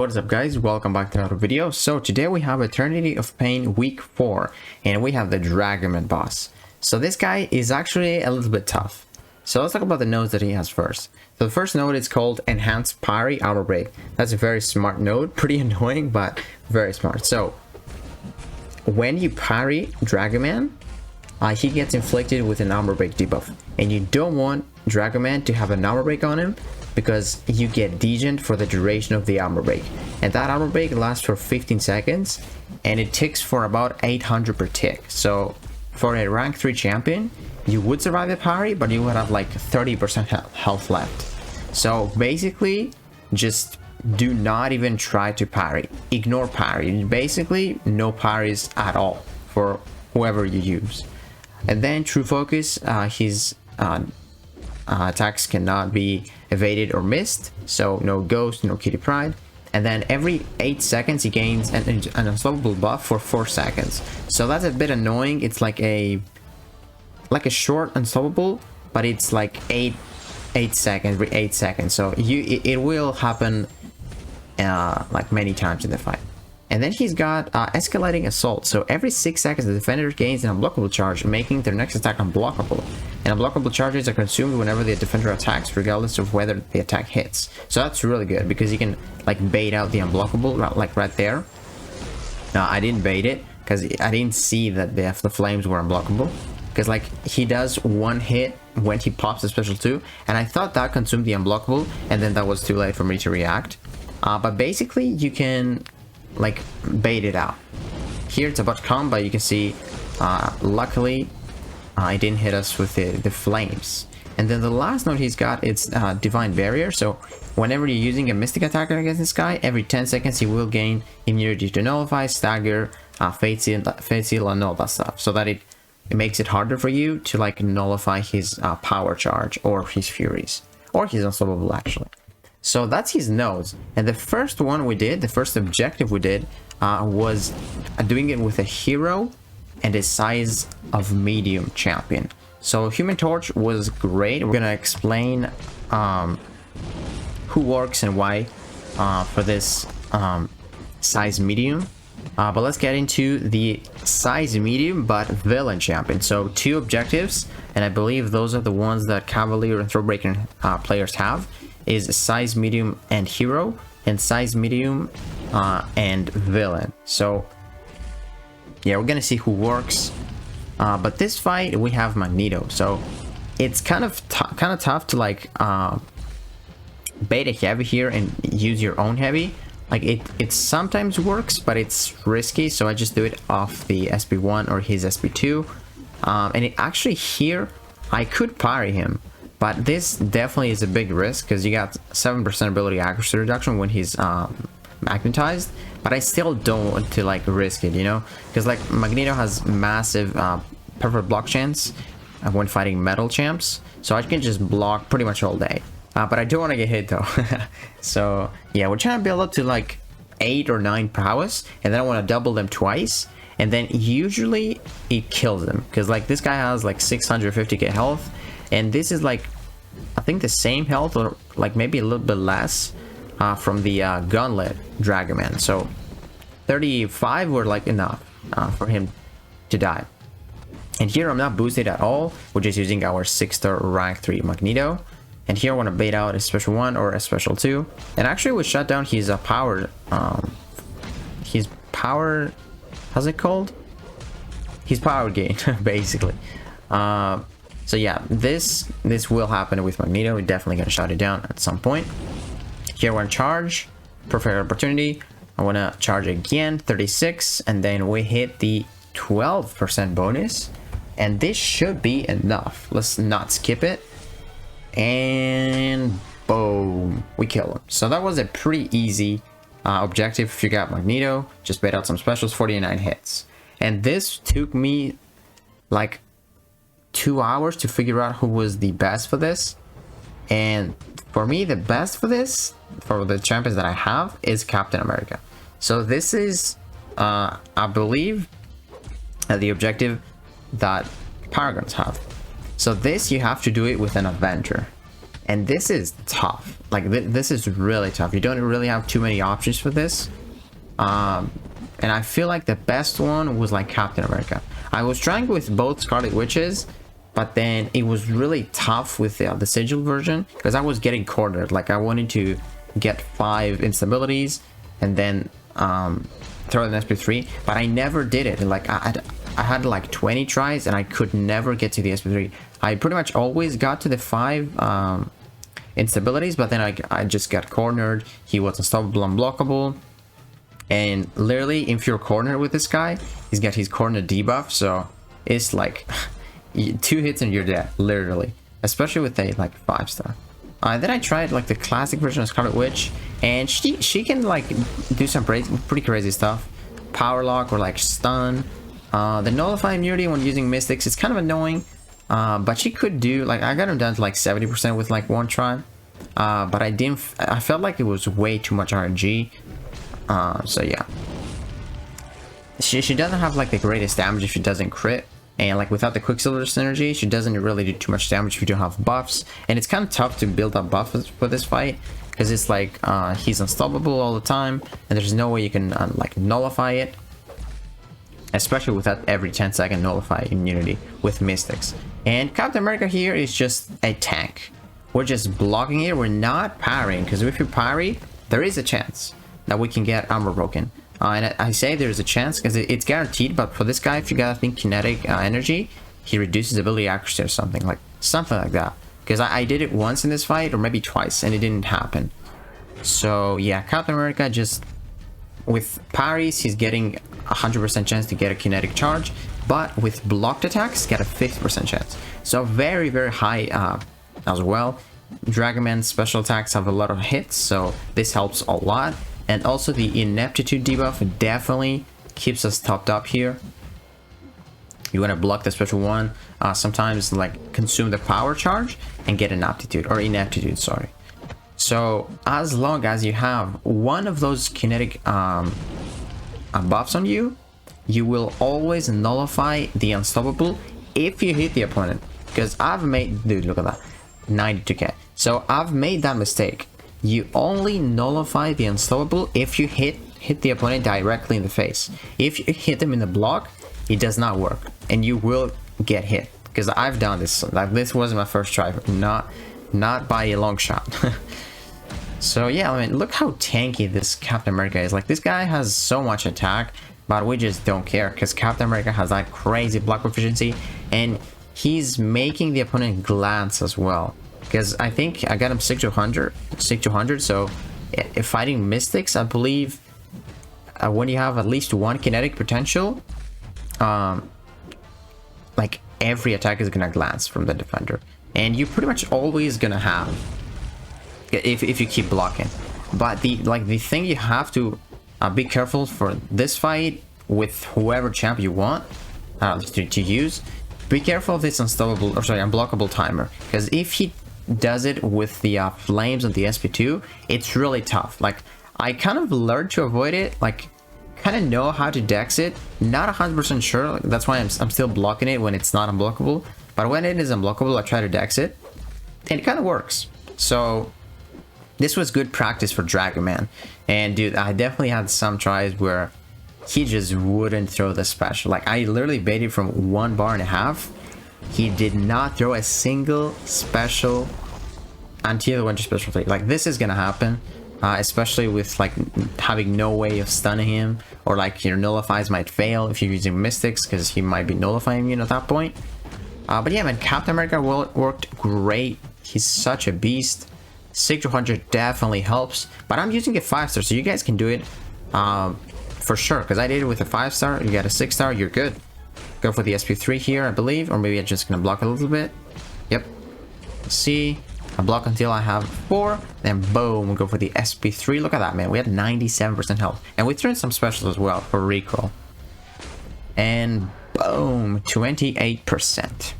What is up, guys? Welcome back to another video. So today we have Eternity of Pain week 4 and we have the Dragonman boss. So this guy is actually a little bit tough. So let's talk about the nodes that he has first. So the first node is called Enhanced Parry Armor Break. That's a very smart node, pretty annoying but very smart. So when you parry Dragonman, he gets inflicted with an armor break debuff, and you don't want Dragonman to have an armor break on him because you get degened for the duration of the armor break, and that armor break lasts for 15 seconds and it ticks for about 800 per tick. So for a rank 3 champion, you would survive the parry, but you would have like 30% health left. So basically just do not even try to parry, ignore parry, basically no parries at all for whoever you use. And then True Focus, his attacks cannot be evaded or missed, so no Ghost, no Kitty Pride. And then every 8 seconds he gains an unstoppable buff for 4 seconds. So that's a bit annoying. It's like a short unstoppable, but it's like 8 seconds, every 8 seconds. So it will happen like many times in the fight. And then he's got Escalating Assault. So every 6 seconds the defender gains an unblockable charge, making their next attack unblockable. And unblockable charges are consumed whenever the defender attacks, regardless of whether the attack hits. So that's really good because you can like bait out the unblockable, like right there. I didn't bait it because I didn't see that the flames were unblockable. Because like he does one hit when he pops the special 2, and I thought that consumed the unblockable, and then that was too late for me to react. But basically you can like bait it out. Here it's about to come, but you can see luckily it didn't hit us with the flames. And then the last node he's got, it's Divine Barrier. So whenever you're using a mystic attacker against this guy, every 10 seconds he will gain immunity to Nullify, Stagger, Fate Seal, and all that stuff, so that it makes it harder for you to like nullify his power charge or his furies, or his unstoppable actually. So that's his nodes. And the first one we did, the first objective we did, was doing it with a hero and a size of medium champion. So Human Torch was great. We're gonna explain who works and why for this size medium. But let's get into the size medium but villain champion. So 2 objectives, and I believe those are the ones that Cavalier and Throatbreaker players have, is size medium and hero, and size medium and villain. So yeah, we're gonna see who works. But this fight we have Magneto, so it's kind of tough to like bait a heavy here and use your own heavy. Like it sometimes works, but it's risky, so I just do it off the SP1 or his SP2. And it actually here I could parry him, but this definitely is a big risk because you got 7% ability accuracy reduction when he's magnetized. But I still don't want to like risk it, you know, because like Magneto has massive perfect block chance when fighting metal champs, so I can just block pretty much all day. But I don't want to get hit though. So yeah, we're trying to build up to like 8 or 9 prowess, and then I want to double them twice, and then usually it kills them because like this guy has like 650k health, and this is like I think the same health or like maybe a little bit less from the Gauntlet Dragonman. So 35 were like enough for him to die. And here I'm not boosted at all, we're just using our 6-star rank 3 Magneto. And here I want to bait out a special 1 or a special 2. And actually we shut down his power, how's it called? His power gain, basically. So yeah, this will happen with Magneto. We're definitely gonna shut it down at some point. Here I want to charge, perfect opportunity. I want to charge again, 36, and then we hit the 12% bonus, and this should be enough. Let's not skip it. And boom, we kill him. So that was a pretty easy objective. If you got Magneto, just bait out some specials, 49 hits. And this took me like 2 hours to figure out who was the best for this. And for me, the best for this, for the champions that I have, is Captain America. So this is I believe the objective that Paragons have. So this you have to do it with an Avenger, And this is tough. Like, this is really tough. You don't really have too many options for this. And I feel like the best one was like Captain America. I was trying with both Scarlet Witches, but then it was really tough with the Sigil version because I was getting cornered. Like, I wanted to get 5 instabilities and then throw an SP3, but I never did it. Like, I had like 20 tries and I could never get to the SP3. I pretty much always got to the 5 instabilities, but then I just got cornered. He was unstoppable, unblockable. And literally, if you're cornered with this guy, he's got his corner debuff, so it's like 2 hits and you're dead, literally. Especially with a like 5-star. Then I tried like the classic version of Scarlet Witch, and she can like do some pretty crazy stuff. Power lock or like stun. The nullify immunity when using mystics is kind of annoying, but she could do like, I got him down to like 70% with like 1 try, but I felt like it was way too much RNG. So yeah, she doesn't have like the greatest damage if she doesn't crit, and like without the Quicksilver synergy, she doesn't really do too much damage if you don't have buffs. And it's kind of tough to build up buffs for this fight because it's like he's unstoppable all the time, and there's no way you can like nullify it, especially without every 10-second nullify immunity with mystics. And Captain America here is just a tank. We're just blocking it. We're not parrying, because if you parry, there is a chance that we can get armor broken. And I say there's a chance because it's guaranteed, but for this guy, if you got, I think, kinetic energy, he reduces ability accuracy or something like that. Because I did it once in this fight, or maybe twice, and it didn't happen. So yeah, Captain America, just with parries, he's getting 100% chance to get a kinetic charge, but with blocked attacks, get a 50% chance. So very, very high as well. Dragon Man's special attacks have a lot of hits, so this helps a lot. And also the ineptitude debuff definitely keeps us topped up here. You want to block the special one, sometimes like consume the power charge and get an aptitude, or ineptitude, sorry. So as long as you have one of those kinetic buffs on you, you will always nullify the unstoppable if you hit the opponent. Because I've made, dude, look at that, 92k. So I've made that mistake. You only nullify the unstoppable if you hit the opponent directly in the face. If you hit them in the block, it does not work, and you will get hit. Because I've done this. Like, this wasn't my first try, not by a long shot. So yeah, I mean, look how tanky this Captain America is. Like, this guy has so much attack, but we just don't care because Captain America has that crazy block proficiency, and he's making the opponent glance as well. Because I think I got him 6-200, so if fighting mystics, I believe when you have at least 1 kinetic potential, like every attack is gonna glance from the defender, and you're pretty much always gonna have if you keep blocking. But the thing you have to be careful for this fight with whoever champ you want to use. Be careful of this unblockable timer, because if he does it with the flames on the SP2, it's really tough. Like, I kind of learned to avoid it, like kind of know how to dex it, not 100% sure, like, that's why I'm still blocking it when it's not unblockable. But when it is unblockable, I try to dex it, and it kind of works. So this was good practice for Dragon Man. And dude, I definitely had some tries where he just wouldn't throw the special. Like, I literally baited from 1.5 bars. He did not throw a single special until the Winter Special 3. Like, this is gonna happen, especially with like having no way of stunning him, or like your nullifies might fail if you're using mystics, because he might be nullifying you at that point. But yeah, man, Captain America worked great. He's such a beast. 6-200 definitely helps, but I'm using a 5-star, so you guys can do it for sure, because I did it with a 5-star. You got a 6-star, you're good. Go for the SP3 here, I believe, or maybe I'm just gonna block a little bit. Yep. Let's see. I block until I have 4, then boom, we go for the SP3. Look at that, man. We had 97% health, and we threw in some specials as well for recall. And boom, 28%.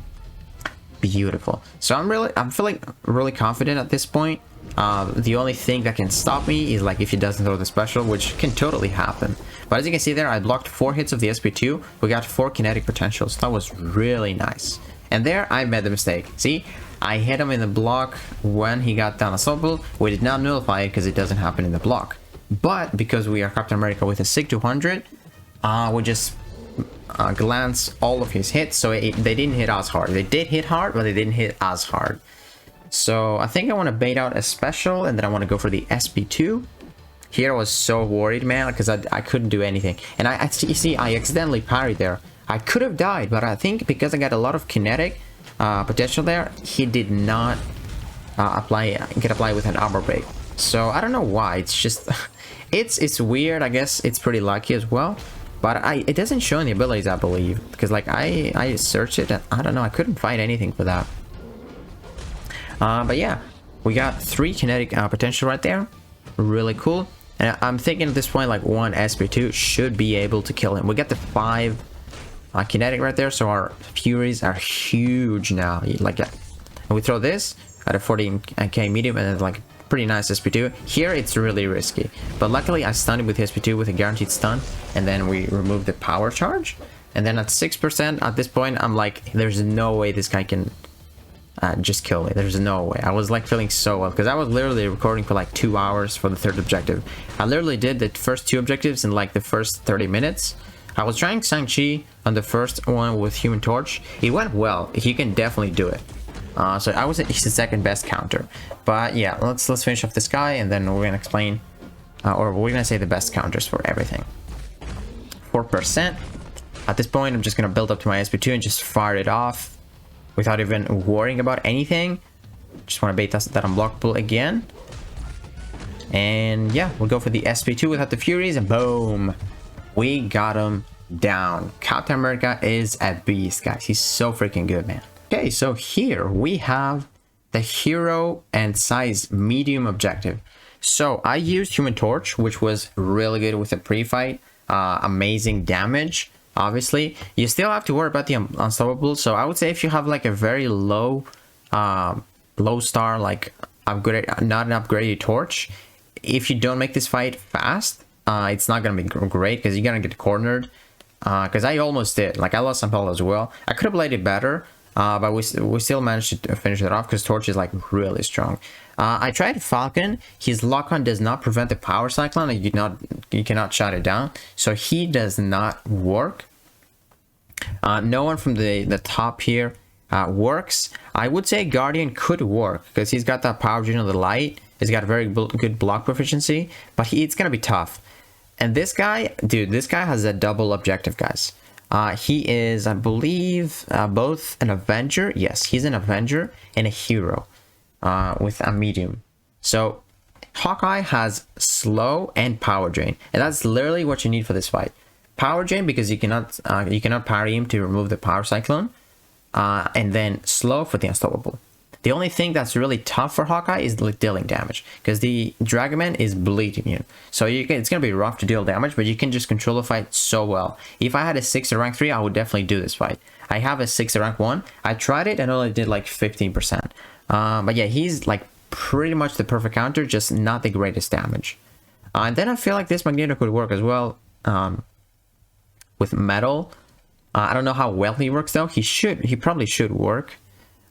Beautiful. So I'm feeling really confident at this point. The only thing that can stop me is like if he doesn't throw the special, which can totally happen. But as you can see there, I blocked 4 hits of the SP2. We got 4 kinetic potentials. That was really nice. And there I made the mistake. See, I hit him in the block when he got down unstoppable. We did not nullify it because it doesn't happen in the block. But because we are Captain America with a SIG 200, we just glance all of his hits, so they didn't hit as hard. They did hit hard, but they didn't hit as hard. So I think I want to bait out a special, and then I want to go for the SP2. Here I was so worried, man, because I couldn't do anything. And you see, I accidentally parried there. I could have died, but I think because I got a lot of kinetic potential there, he did not get applied with an armor break. So I don't know why. It's just it's weird. I guess it's pretty lucky as well. But it doesn't show any abilities, I believe, because like I searched it and I don't know, I couldn't find anything for that. But yeah, we got 3 kinetic potential right there. Really cool. And I'm thinking at this point, like 1 SP2 should be able to kill him. We got the 5 kinetic right there, so our furies are huge now. Like, and we throw this at a 14k medium, and then like pretty nice SP2. Here it's really risky, but luckily I stunned it with SP2 with a guaranteed stun, and then we remove the power charge. And then at 6% at this point, I'm like, there's no way this guy can just kill me. There's no way. I was like feeling so well because I was literally recording for like 2 hours for the 3rd objective. I literally did the first 2 objectives in like the first 30 minutes. I was trying Shang-Chi on the first one with Human Torch. It went well. He can definitely do it. So I was he's the 2nd best counter. But yeah, let's finish off this guy, and then we're gonna explain, or we're gonna say the best counters for everything. 4%. At this point, I'm just gonna build up to my SP2 and just fire it off without even worrying about anything. Just want to bait that unblockable again. And yeah, we'll go for the SP2 without the Furies, and boom, we got him down. Captain America is a beast, guys. He's so freaking good, man. Okay, so here we have the hero and size medium objective. So I used Human Torch, which was really good with the pre-fight. Amazing damage. Obviously, you still have to worry about the unstoppable. So I would say if you have like a very low star, like upgrade, not an upgraded torch, if you don't make this fight fast, it's not gonna be great because you're gonna get cornered. Because I almost did. Like I lost some health as well. I could have played it better, but we still managed to finish it off because torch is like really strong. I tried Falcon. His lock-on does not prevent the power cyclone, and you cannot shut it down, so he does not work. No one from the top here works. I would say Guardian could work because he's got that power gene of the light. He's got very good block proficiency, but it's gonna be tough. And this guy, dude, this guy has a double objective, guys. He is, I believe, both an Avenger. Yes, he's an Avenger and a hero. With a medium. So Hawkeye has slow and power drain, and that's literally what you need for this fight. Power drain because you cannot parry him to remove the power cyclone, and then slow for the unstoppable. The only thing that's really tough for Hawkeye is like dealing damage because the Dragonman is bleed immune, so it's gonna be rough to deal damage, but you can just control the fight so well. If I had a 6 or rank 3, I would definitely do this fight. I have a 6 or rank 1. I tried it and only did like 15%. But yeah, he's like pretty much the perfect counter, just not the greatest damage. And then I feel like this Magneto could work as well with metal. I don't know how well he works though. He probably should work.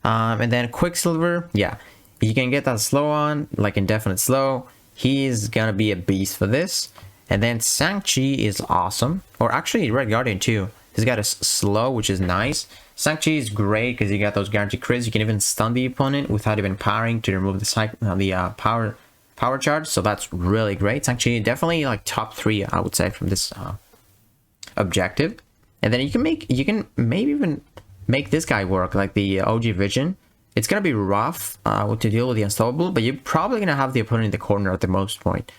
And then Quicksilver, yeah, you can get that slow on, like indefinite slow. He's gonna be a beast for this. And then Shang-Chi is awesome, or actually Red Guardian too. He's got a slow, which is nice. Shang-Chi is great because you got those guaranteed crits. You can even stun the opponent without even parrying to remove the power charge. So that's really great. Shang-Chi definitely like top 3, I would say, from this objective. And then you can maybe even make this guy work, like the OG Vision. It's gonna be rough to deal with the unstoppable, but you're probably gonna have the opponent in the corner at the most point.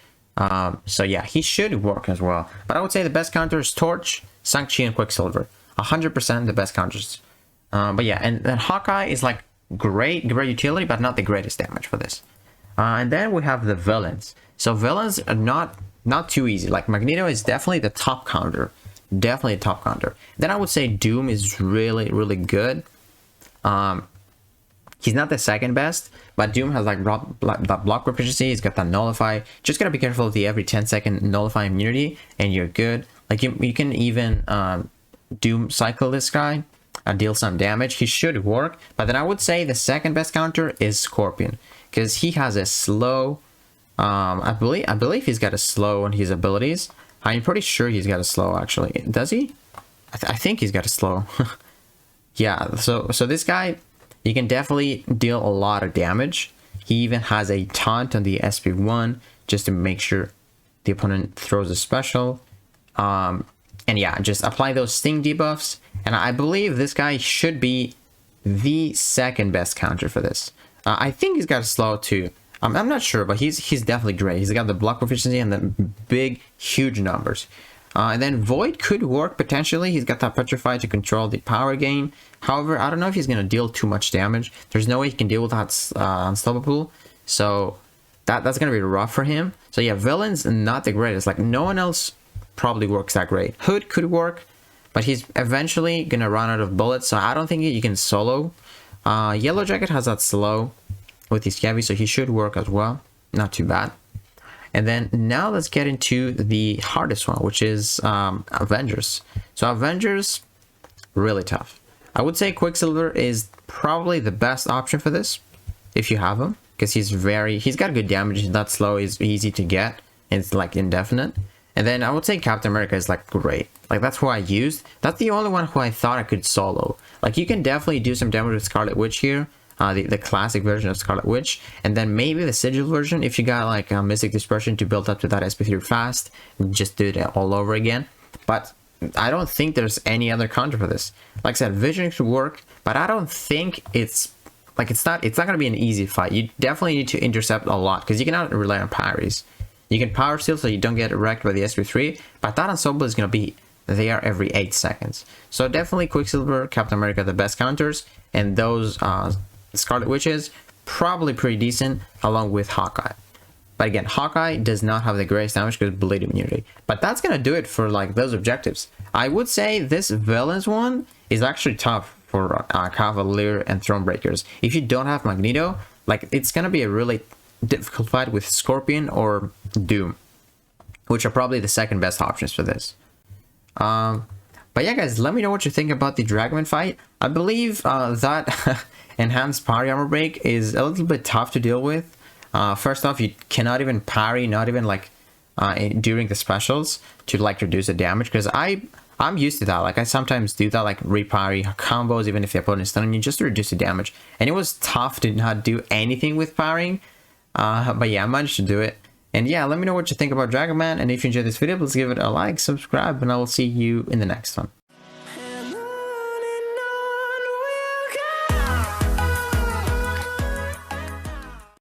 So yeah, he should work as well. But I would say the best counter is Torch, Shang-Chi, and Quicksilver. 100% the best counters. But yeah, and then Hawkeye is like great utility, but not the greatest damage for this. And then we have the villains. So villains are not too easy. Like Magneto is definitely the top counter. Definitely a top counter. Then I would say Doom is really good. He's not the 2nd best, but Doom has like block proficiency. He's got that nullify. Just gotta be careful of the every 10-second nullify immunity, and you're good. Like you can even Doom cycle this guy. deal some damage. He should work, but then I would say the second best counter is Scorpion, because he has a slow. I believe he's got a slow on his abilities. I'm pretty sure he's got a slow actually. Does he? I think he's got a slow. Yeah. So this guy, you can definitely deal a lot of damage. He even has a taunt on the SP1 just to make sure the opponent throws a special. And yeah, just apply those sting debuffs. And I believe this guy should be the second best counter for this. I think he's got a slow too. I'm not sure, but he's definitely great. He's got the block proficiency and the big, huge numbers. And then Void could work potentially. He's got that Petrify to control the power gain. However, I don't know if he's going to deal too much damage. There's no way he can deal with that Unstoppable. So that's going to be rough for him. So yeah, Villain's not the greatest. Like, no one else probably works that great. Hood could work, but he's eventually going to run out of bullets. So I don't think you can solo. Yellow Jacket has that slow with his heavy, so he should work as well. Not too bad. And then now let's get into the hardest one, which is Avengers. So Avengers, really tough. I would say Quicksilver is probably the best option for this, if you have him, because he's got good damage. He's not slow. He's easy to get. It's like indefinite. And then I would say Captain America is like great. Like, that's who I used. That's the only one who I thought I could solo. Like, you can definitely do some damage with Scarlet Witch here. The classic version of Scarlet Witch, and then maybe the Sigil version if you got like a Mystic Dispersion to build up to that SP3 fast, just do it all over again. But I don't think there's any other counter for this. Like I said, Vision should work, but I don't think it's not gonna be an easy fight. You definitely need to intercept a lot because you cannot rely on parries. You can power steal so you don't get wrecked by the SP3, but that ensemble is gonna be there every 8 seconds. So definitely Quicksilver, Captain America, the best counters, and those Scarlet Witches probably pretty decent along with Hawkeye. But again, Hawkeye does not have the greatest damage because bleed immunity. But that's gonna do it for like those objectives. I would say this villains one is actually tough for Cavalier and Thronebreakers. If you don't have Magneto, like, it's gonna be a really difficult fight with Scorpion or Doom, which are probably the second best options for this. But yeah, guys, let me know what you think about the Dragonman fight. I believe that enhanced parry armor break is a little bit tough to deal with. First off, you cannot even parry, not even like during the specials, to like reduce the damage, because I'm used to that. Like, I sometimes do that, like re-parry combos even if the opponent is stunning you, just to reduce the damage. And it was tough to not do anything with parrying, but yeah, I managed to do it. And yeah, let me know what you think about Dragonman, and if you enjoyed this video, please give it a like, subscribe, and I will see you in the next one.